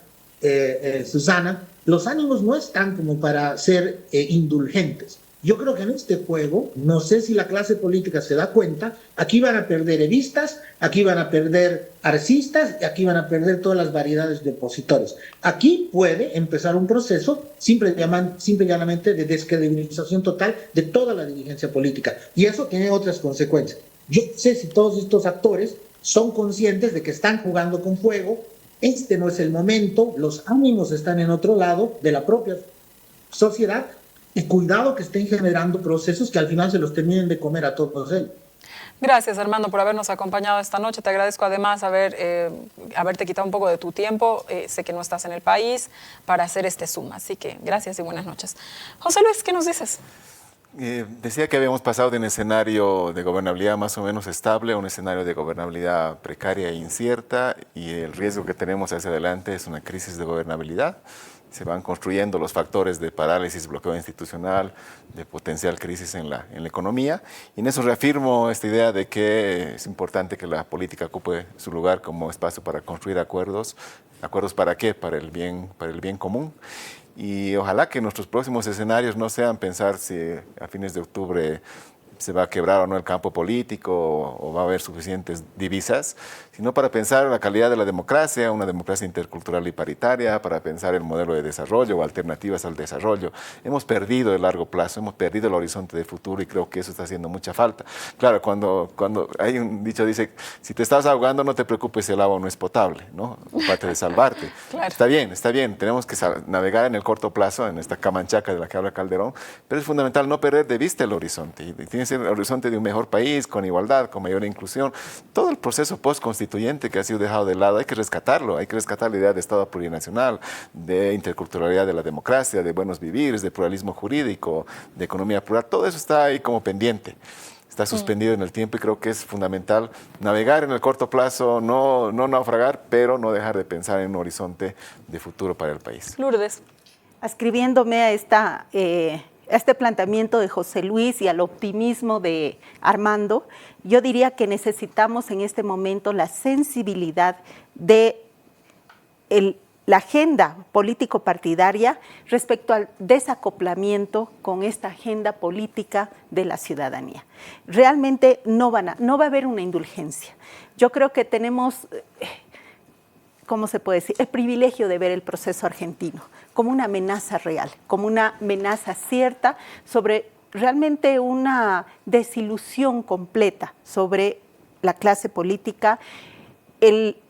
Susana, los ánimos no están como para ser indulgentes. Yo creo que en este juego, no sé si la clase política se da cuenta, aquí van a perder evistas, aquí van a perder arcistas, y aquí van a perder todas las variedades de opositores. Aquí puede empezar un proceso simple y llanamente de descredibilización total de toda la dirigencia política. Y eso tiene otras consecuencias. Yo no sé si todos estos actores son conscientes de que están jugando con fuego, este no es el momento, los ánimos están en otro lado de la propia sociedad, y cuidado que estén generando procesos que al final se los terminen de comer a todos ellos. Gracias, Armando, por habernos acompañado esta noche. Te agradezco además haberte quitado un poco de tu tiempo. Sé que no estás en el país para hacer este Zoom, así que gracias y buenas noches. José Luis, ¿qué nos dices? Decía que habíamos pasado de un escenario de gobernabilidad más o menos estable a un escenario de gobernabilidad precaria e incierta, y el riesgo que tenemos hacia adelante es una crisis de gobernabilidad. Se van construyendo los factores de parálisis, bloqueo institucional, de potencial crisis en la economía. Y en eso reafirmo esta idea de que es importante que la política ocupe su lugar como espacio para construir acuerdos. ¿Acuerdos para qué? Para el bien común. Y ojalá que nuestros próximos escenarios no sean pensar si a fines de octubre se va a quebrar o no el campo político o va a haber suficientes divisas, sino para pensar en la calidad de la democracia, una democracia intercultural y paritaria, para pensar el modelo de desarrollo o alternativas al desarrollo. Hemos perdido el largo plazo, hemos perdido el horizonte de futuro y creo que eso está haciendo mucha falta. Claro, cuando hay un dicho dice, si te estás ahogando no te preocupes, el agua no es potable, ¿no? Trate de salvarte. Claro. Está bien, tenemos que navegar en el corto plazo, en esta camanchaca de la que habla Calderón, pero es fundamental no perder de vista el horizonte. Y tiene que ser el horizonte de un mejor país, con igualdad, con mayor inclusión. Todo el proceso postconstituyente que ha sido dejado de lado, hay que rescatarlo, hay que rescatar la idea de Estado plurinacional, de interculturalidad de la democracia, de buenos vivires, de pluralismo jurídico, de economía plural. Todo eso está ahí como pendiente. Está suspendido en el tiempo y creo que es fundamental navegar en el corto plazo, no naufragar, pero no dejar de pensar en un horizonte de futuro para el país. Lourdes. Ascribiéndome a este planteamiento de José Luis y al optimismo de Armando, yo diría que necesitamos en este momento la sensibilidad de la agenda político-partidaria respecto al desacoplamiento con esta agenda política de la ciudadanía. Realmente no va a haber una indulgencia. Yo creo que tenemos, ¿cómo se puede decir?, el privilegio de ver el proceso argentino como una amenaza real, como una amenaza cierta sobre realmente una desilusión completa sobre la clase política. El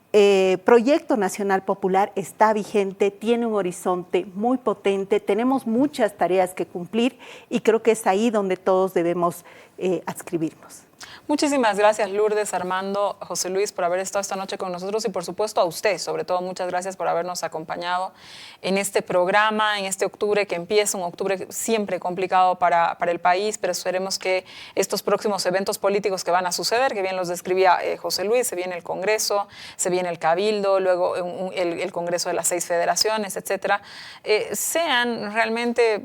Proyecto Nacional Popular está vigente, tiene un horizonte muy potente, tenemos muchas tareas que cumplir y creo que es ahí donde todos debemos adscribirnos. Muchísimas gracias, Lourdes, Armando, José Luis, por haber estado esta noche con nosotros y por supuesto a usted, sobre todo muchas gracias por habernos acompañado en este programa, en este octubre que empieza, un octubre siempre complicado para el país, pero esperemos que estos próximos eventos políticos que van a suceder, que bien los describía José Luis, se viene el Congreso, se viene el Cabildo, luego el Congreso de las 6 federaciones, etcétera, sean realmente,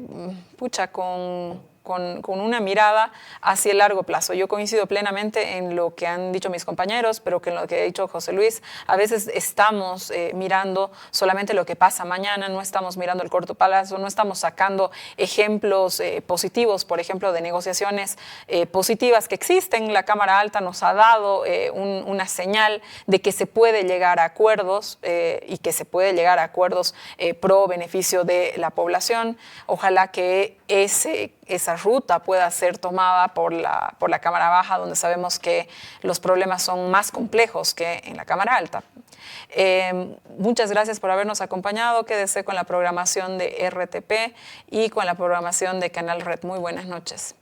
con una mirada hacia el largo plazo. Yo coincido plenamente en lo que han dicho mis compañeros, pero que en lo que ha dicho José Luis, a veces estamos mirando solamente lo que pasa mañana, no estamos mirando el corto plazo, no estamos sacando ejemplos positivos, por ejemplo, de negociaciones positivas que existen. La Cámara Alta nos ha dado una señal de que se puede llegar a acuerdos y que se puede llegar a acuerdos pro beneficio de la población. Ojalá que esa ruta pueda ser tomada por la Cámara Baja, donde sabemos que los problemas son más complejos que en la Cámara Alta. Muchas gracias por habernos acompañado. Quédese con la programación de RTP y con la programación de Canal Red. Muy buenas noches.